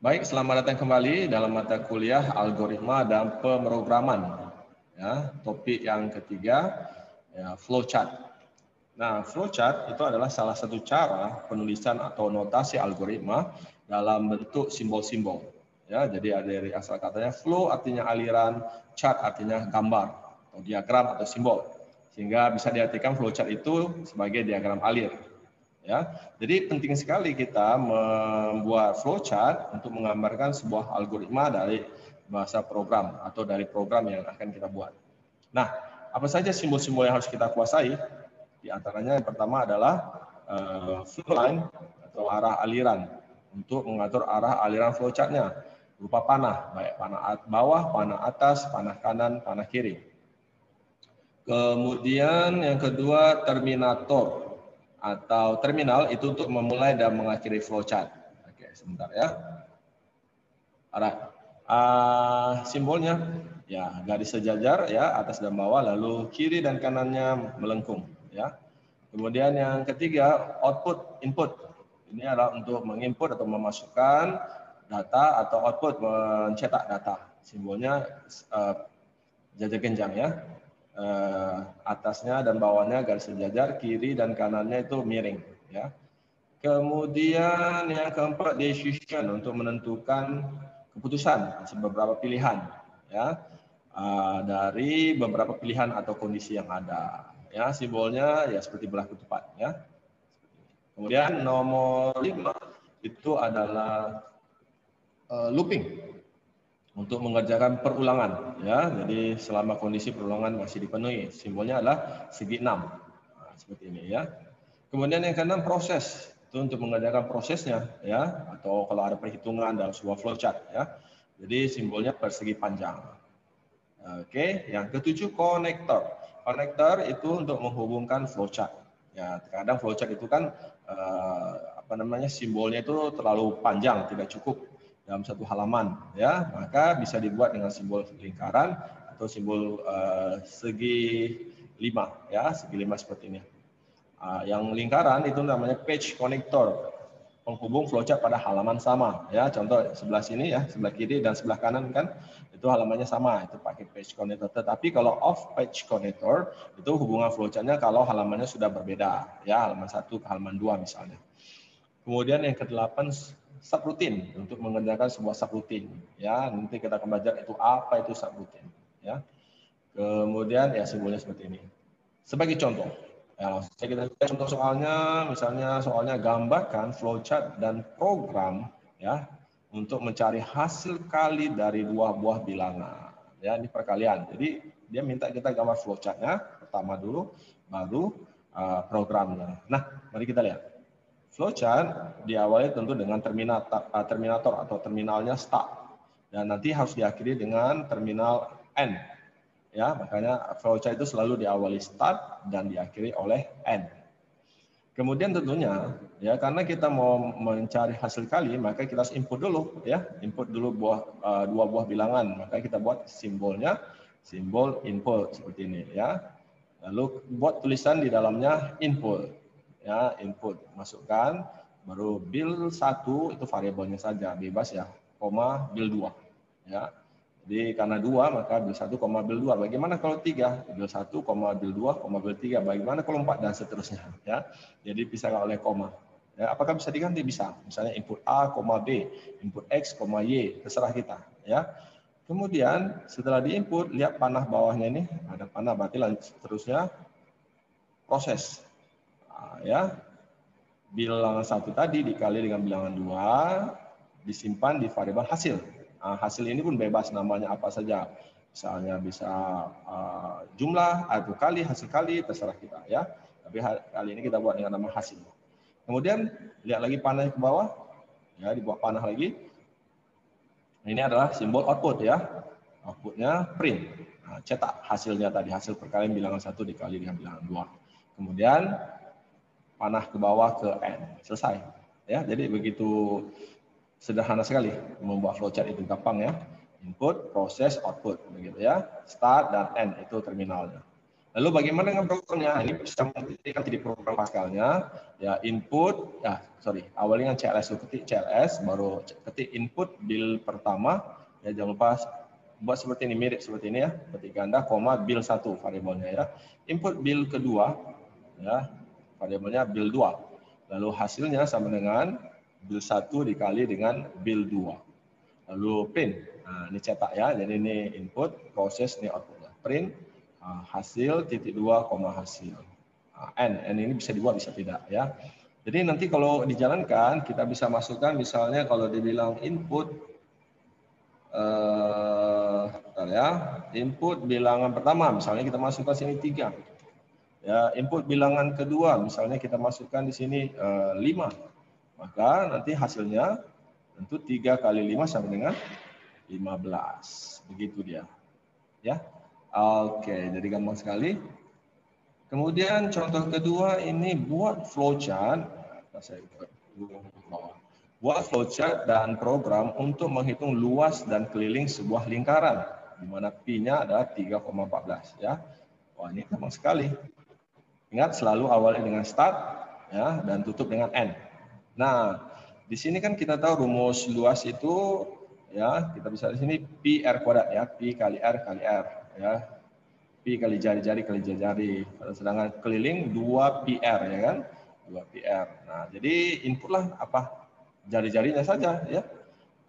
Baik, selamat datang kembali dalam mata kuliah algoritma dan pemrograman. Ya, topik yang ketiga, ya, flowchart. Nah, flowchart itu adalah salah satu cara penulisan atau notasi algoritma dalam bentuk simbol-simbol. Ya, jadi ada dari asal katanya flow artinya aliran, chart artinya gambar atau diagram atau simbol. Sehingga bisa diartikan flowchart itu sebagai diagram alir. Ya, jadi penting sekali kita membuat flowchart untuk menggambarkan sebuah algoritma dari bahasa program atau dari program yang akan kita buat. Nah, apa saja simbol-simbol yang harus kita kuasai? Di antaranya yang pertama adalah flow line atau arah aliran untuk mengatur arah aliran flowchartnya berupa panah, baik panah bawah, panah atas, panah kanan, panah kiri. Kemudian yang kedua terminator atau terminal itu untuk memulai dan mengakhiri flowchart. Oke, sebentar ya. Simbolnya ya garis sejajar ya atas dan bawah, lalu kiri dan kanannya melengkung ya. Kemudian yang ketiga output input. Ini adalah untuk menginput atau memasukkan data atau output mencetak data. Simbolnya jajar genjang ya. Atasnya dan bawahnya garis sejajar, kiri dan kanannya itu miring ya. Kemudian yang keempat decision untuk menentukan keputusan beberapa pilihan ya dari beberapa pilihan atau kondisi yang ada ya. Simbolnya ya seperti belah ketupat ya. Kemudian nomor 5 itu adalah looping untuk mengerjakan perulangan ya. Jadi selama kondisi perulangan masih dipenuhi, simbolnya adalah segi 6. Nah, seperti ini ya. Kemudian yang keenam proses, itu untuk mengerjakan prosesnya ya, atau kalau ada perhitungan dalam sebuah flowchart ya. Jadi simbolnya persegi panjang. Oke, yang ketujuh konektor. Konektor itu untuk menghubungkan flowchart. Ya, terkadang flowchart itu kan simbolnya itu terlalu panjang, tidak cukup dalam satu halaman ya, maka bisa dibuat dengan simbol lingkaran atau simbol segi 5 ya, segi 5 seperti ini. Yang lingkaran itu namanya page connector, penghubung flowchart pada halaman sama ya. Contoh sebelah sini ya, sebelah kiri dan sebelah kanan kan itu halamannya sama, itu pakai page connector. Tetapi kalau off page connector itu hubungan flowchartnya kalau halamannya sudah berbeda ya, halaman 1 ke halaman 2 misalnya. Kemudian yang ke-8 subroutine untuk mengerjakan sebuah subroutine ya. Nanti kita akan belajar itu apa itu subroutine ya. Kemudian ya simbolnya seperti ini. Sebagai contoh ya, kita contoh soalnya, misalnya soalnya gambarkan flowchart dan program ya untuk mencari hasil kali dari dua buah bilangan ya. Ini perkalian. Jadi dia minta kita gambar flowchartnya pertama dulu, baru programnya. Nah, mari kita lihat. Flowchart diawali tentu dengan terminator atau terminalnya start dan nanti harus diakhiri dengan terminal end. Ya, makanya flowchart itu selalu diawali start dan diakhiri oleh end. Kemudian tentunya ya karena kita mau mencari hasil kali, maka kita harus input dulu ya, input dulu dua buah bilangan, maka kita buat simbolnya simbol input seperti ini ya. Lalu buat tulisan di dalamnya input. Ya, input masukkan, baru bil 1 itu variabelnya saja bebas ya, koma bil 2 ya. Jadi karena 2 maka bil 1, bil 2. Bagaimana kalau 3? Bil 1, bil 2, bil 3. Bagaimana kalau 4 dan seterusnya ya. Jadi dipisahkan oleh koma. Ya, apakah bisa diganti? Bisa. Misalnya input A, B, input X, Y, terserah kita ya. Kemudian setelah diinput, lihat panah bawahnya ini, ada panah, berarti seterusnya proses. Ya, bilangan 1 tadi dikali dengan bilangan 2 disimpan di variabel hasil. Hasil ini pun bebas namanya apa saja. Misalnya bisa jumlah atau kali, hasil kali, terserah kita ya. Tapi kali ini kita buat dengan nama hasil. Kemudian lihat lagi panah ke bawah. Ya, dibuat panah lagi. Ini adalah simbol output ya. Outputnya print. Cetak hasilnya tadi, hasil perkalian bilangan 1 dikali dengan bilangan 2. Kemudian panah ke bawah ke N. Selesai. Ya, jadi begitu sederhana sekali membuat flowchart itu, gampang ya. Input, proses, output begitu ya. Start dan end itu terminalnya. Lalu bagaimana dengan programnya? Ini bisa mengetik nanti di program Pascalnya, ya input, awalnya dengan CLS, ketik CLS, baru ketik input build pertama, ya jangan lupa buat seperti ini, mirip seperti ini ya, ketik ganda, koma build 1 variabelnya ya. Input build kedua, ya variabelnya build 2. Lalu hasilnya sama dengan build 1 dikali dengan build 2. Lalu print, nah ini cetak ya, jadi ini input, proses, ini outputnya. Print, hasil, titik 2, koma hasil. N ini bisa dibuat, bisa tidak ya. Jadi nanti kalau dijalankan, kita bisa masukkan misalnya kalau dibilang input, input bilangan pertama, misalnya kita masukkan sini 3. Ya, input bilangan kedua, misalnya kita masukkan di sini 5. Maka nanti hasilnya tentu 3 kali 5 sama dengan 15. Begitu dia. Ya. Oke, jadi gampang sekali. Kemudian contoh kedua ini buat flowchart. Buat flowchart dan program untuk menghitung luas dan keliling sebuah lingkaran, di mana Pi-nya adalah 3,14 ya. Wah, ini gampang sekali. Ingat selalu awalnya dengan start ya dan tutup dengan N. Nah, di sini kan kita tahu rumus luas itu ya, kita bisa di sini Pi R kuadrat ya, Pi kali R kali R ya. Pi kali jari-jari kali jari-jari. Sedangkan keliling 2 PR ya kan? 2 PR. Nah, jadi inputlah apa? Jari-jarinya saja ya.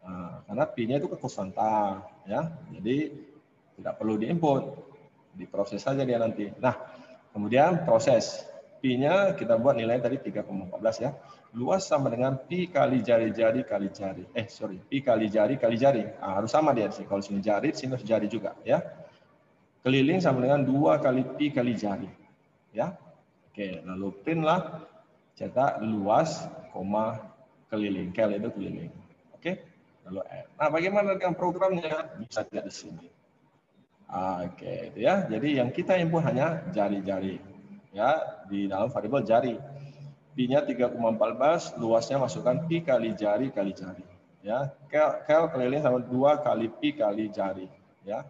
Nah, karena Pi-nya itu konstanta ya. Jadi tidak perlu diinput. Diproses saja dia nanti. Nah, kemudian proses. Pi-nya kita buat nilai tadi 3,14 ya. Luas sama dengan Pi kali jari-jari kali jari. Pi kali jari kali jari. Nah, harus sama dia sih. Kalau sini jari, sini harus jari juga ya. Keliling sama dengan 2 kali Pi kali jari. Ya. Oke, lalu print lah cetak luas, koma keliling. Kel itu keliling. Oke. Lalu N. Nah, bagaimana dengan programnya? Bisa lihat di sini. Oke, itu ya. Jadi yang kita input hanya jari-jari. Ya, di dalam variabel jari. Pi-nya 3,14, luasnya masukkan Pi kali jari kali jari. Ya, kel keliling sama 2 kali Pi kali jari. Ya.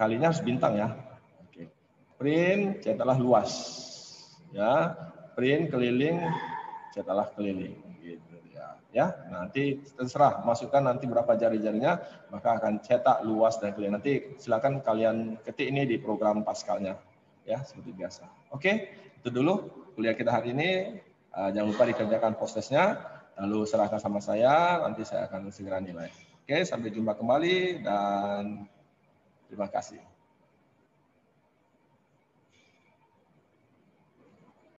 Kalinya harus bintang ya. Oke. Print cetaklah luas. Ya, print keliling cetaklah keliling gitu ya. Ya, nanti terserah masukkan nanti berapa jari-jarinya, maka akan cetak luas dan keliling. Nanti silakan kalian ketik ini di program Pascalnya. Ya, seperti biasa. Oke, itu dulu kuliah kita hari ini. Jangan lupa dikerjakan prosesnya, lalu serahkan sama saya, nanti saya akan segera nilai. Oke, sampai jumpa kembali dan terima kasih.